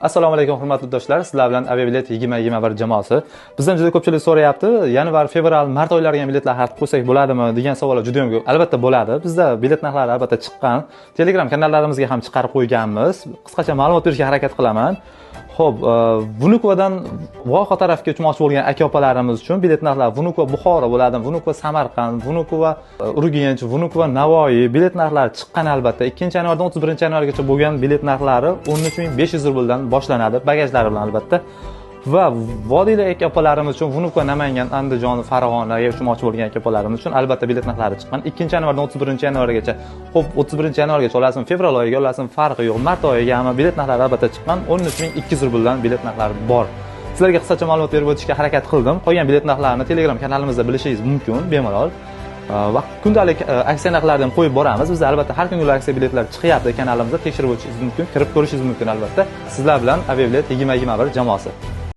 Assalomu alaykum hurmatli do'stlar. Sizlar bilan Aviabilet 2021 jamoasi. Bizdan juda ko'pchilik so'rayapti. Yanvar, fevral, mart oylariga ham biletlar xarid qilsak bo'ladimi degan savollar juda ham ko'p. Albatta bo'ladi. Bizda bilet narxlari albatta chiqqan. Telegram kanallarimizga ham chiqarib qo'yganmiz. Qisqacha ma'lumot berishga harakat qilaman. Xo'p, Vnukovadan Voha tarafga uchmoqchi bo'lgan aka-opalarimiz uchun bilet narxlari Vnukova Buxoro bo'ladimi, Vnukova Samarqand, Vnukova Urganch, Vnukova Navoiy bilet narxlari chiqqan albatta. 2-yanvardan 31-yanvargacha bo'lgan bilet narxlari 13500 rubldan boshlanadi, bagajlari bilan albatta. Va vodiylik aka-opalarimiz uchun Vnukova Namangan, Andijon, Farg'onaga uchmoqchi bo'lgan aka-opalarimiz uchun albatta bilet narxlari chiqqan. 2-yanvardan 31-yanvargacha. Xo'p, 31-yanvargacha olasizmi, fevral oyiga olasizmi, farqi yo'q. Mart oyiga ham bilet narxlari albatta chiqqan. 13200 rubldan bilet narxlari bor. Sizlarga qisqacha ma'lumot berib o'tishga harakat qildim. Qolgan bilet narxlarini Telegram kanalimizda bilishingiz mumkin, bemalol. Va kundalik aksiya narxlarini ham qo'yib boramiz. Biz albatta har kungi aksiya biletlar chiqyapti kanalimizda, tekshirib o'tishingiz mumkin, kirib ko'rishingiz mumkin albatta. Sizlar bilan Aviabilet 2021 jamoasi.